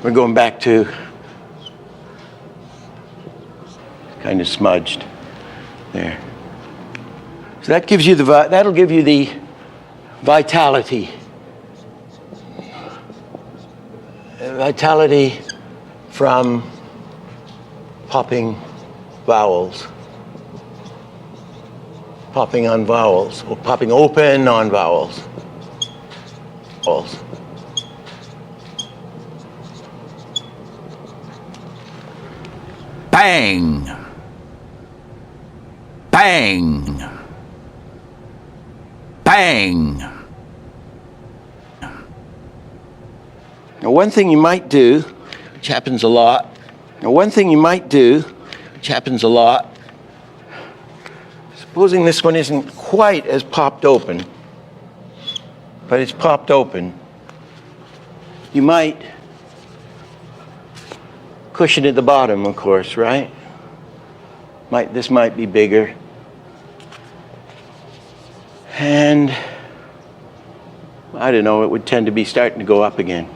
We're going back to kind of smudged there. So that gives you that'll give you the vitality. Vitality from popping vowels. Popping on vowels, or popping open on vowels. Vowels. Bang! Bang! Bang! Now, one thing you might do, which happens a lot, supposing this one isn't quite as popped open, but it's popped open, you might cushion at the bottom, of course, right? This might be bigger. And I don't know, it would tend to be starting to go up again.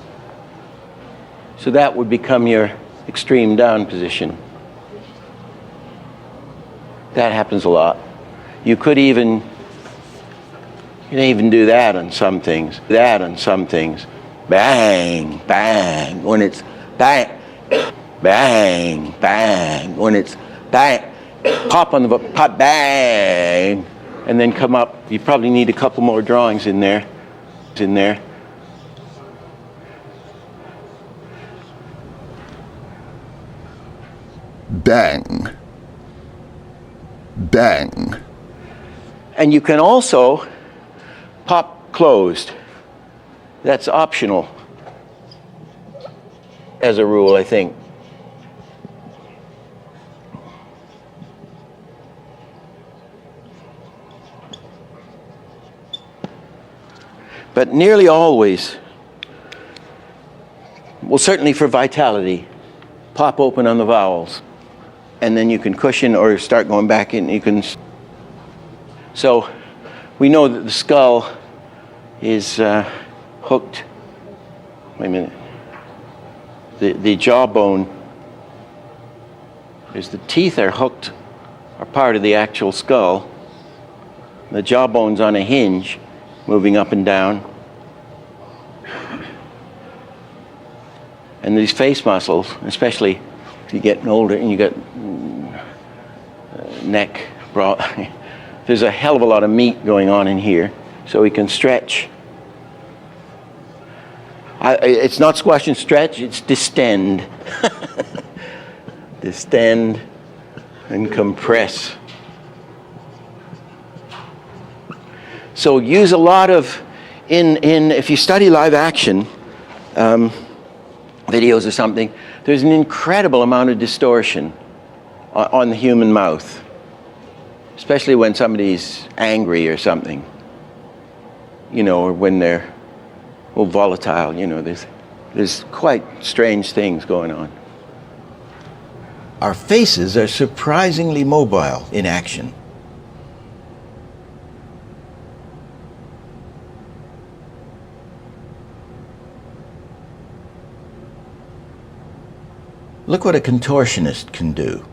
So that would become your extreme down position. That happens a lot. You could even do that on some things. Bang, bang, when it's bang, bang, bang, when it's bang, pop on the pop, bang, and then come up. You probably need a couple more drawings in there. Bang. Bang. And you can also pop closed. That's optional, as a rule, I think. But nearly always, well, certainly for vitality, pop open on the vowels. And then you can cushion or start going back in. You can. So we know that the skull is hooked. Wait a minute. The jawbone is the teeth are hooked, are part of the actual skull. The jawbone's on a hinge, moving up and down. And these face muscles, especially if you're getting older and you got neck, broad, there's a hell of a lot of meat going on in here, so we can stretch. It's not squash and stretch, it's distend. Distend and compress. So use a lot of, if you study live action videos or something, there's an incredible amount of distortion on the human mouth, especially when somebody's angry or something, or when they're volatile, there's quite strange things going on. Our faces are surprisingly mobile in action. Look what a contortionist can do.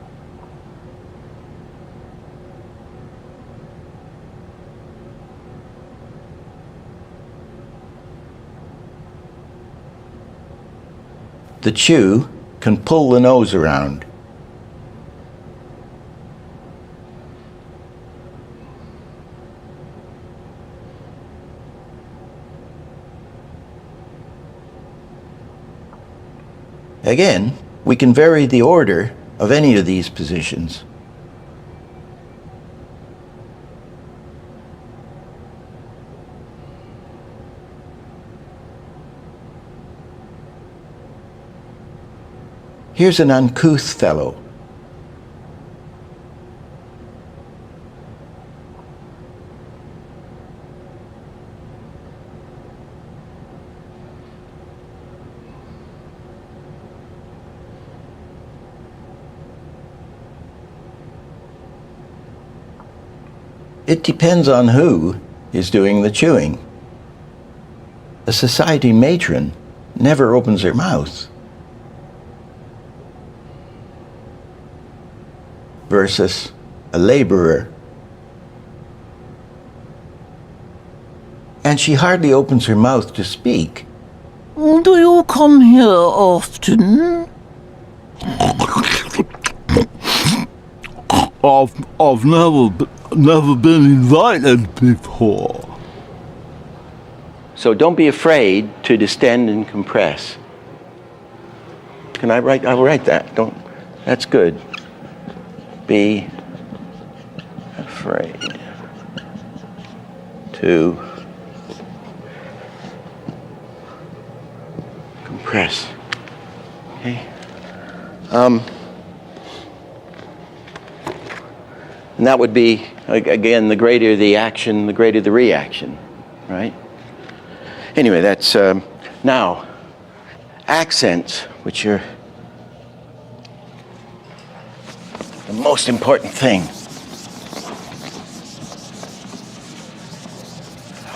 The chew can pull the nose around. Again, we can vary the order of any of these positions. Here's an uncouth fellow. It depends on who is doing the chewing. A society matron never opens her mouth. versus a laborer. And she hardly opens her mouth to speak. Do you come here often? I've never been invited before. So don't be afraid to distend and compress. Can I write? I'll write that. Don't. That's good. Be afraid to compress. Okay. And that would be, again, the greater the action, the greater the reaction, right? Anyway, that's, now, accents, which are the most important thing.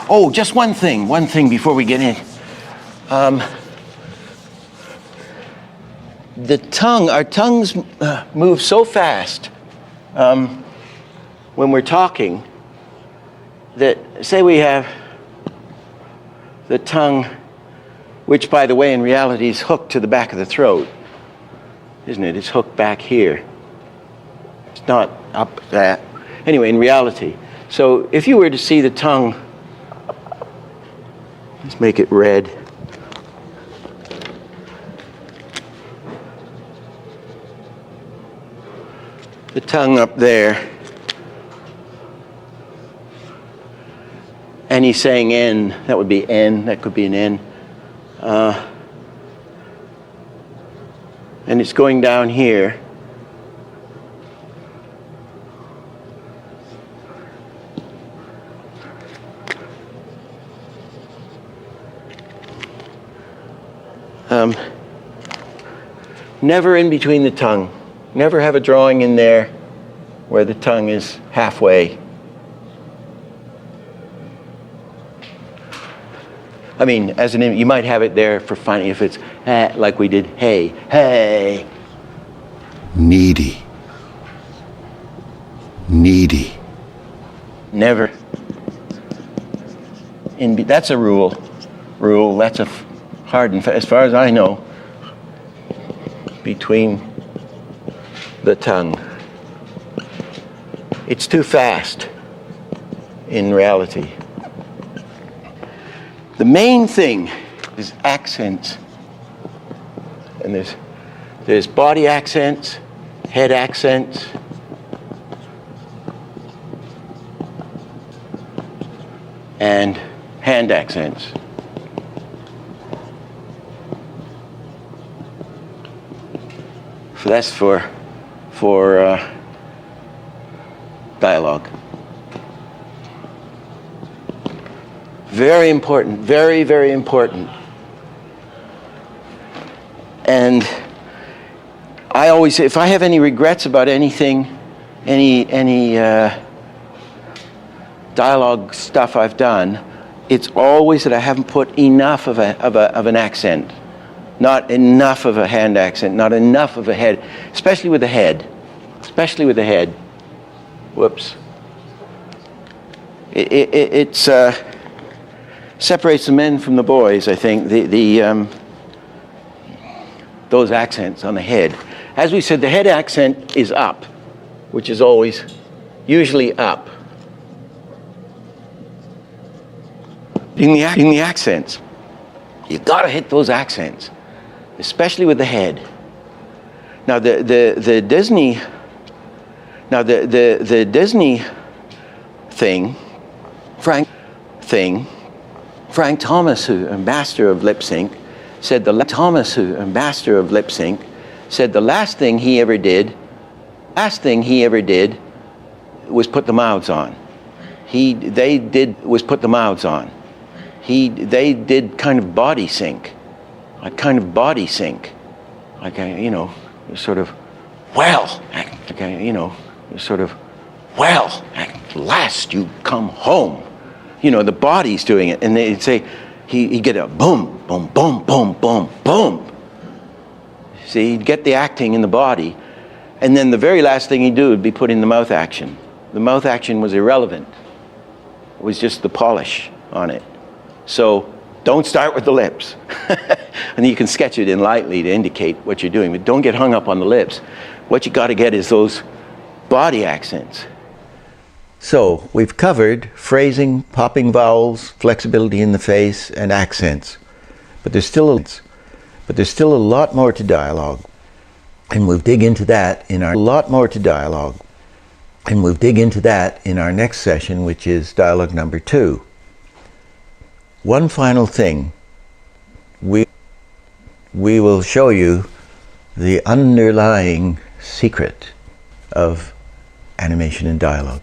Oh, just one thing before we get in. The tongue, our tongues move so fast when we're talking that, say we have the tongue, which, by the way, in reality is hooked to the back of the throat, isn't it? It's hooked back here. It's not up that. Anyway, in reality. So if you were to see the tongue, let's make it red. The tongue up there. And he's saying N, that would be N, that could be an N. And it's going down here. Never in between the tongue. Never have a drawing in there where the tongue is halfway. I mean, as an you might have it there for fun if it's like we did, hey, hey. Needy. Needy. Never. That's a rule. That's a hard and as far as I know, between the tongue. It's too fast in reality. The main thing is accents. And there's body accents, head accents, and hand accents. So that's for dialogue. Very important, very, very important. And I always say, if I have any regrets about anything, any dialogue stuff I've done, it's always that I haven't put enough of an accent, not enough of a hand accent, not enough of a head, especially with the head, Whoops. It's separates the men from the boys, I think, those accents on the head. As we said, the head accent is up, which is always, usually up. In the accents, you gotta hit those accents, especially with the head. Now the Disney thing, Frank Thomas, who a master of lip sync, said the last thing he ever did was put the mouths on. They did kind of body sync, like sort of, well, at last you come home. The body's doing it, and they'd say, he'd get a boom, boom, boom, boom, boom, boom. See, he'd get the acting in the body, And then the very last thing he'd do would be put in the mouth action. The mouth action was irrelevant. It was just the polish on it. So don't start with the lips. And you can sketch it in lightly to indicate what you're doing, but don't get hung up on the lips. What you got to get is those body accents. So we've covered phrasing, popping vowels, flexibility in the face, and accents. But there's still a lot more to dialogue. And we'll dig into that in our next session, which is dialogue number 2. One final thing. We will show you the underlying secret of animation and dialogue.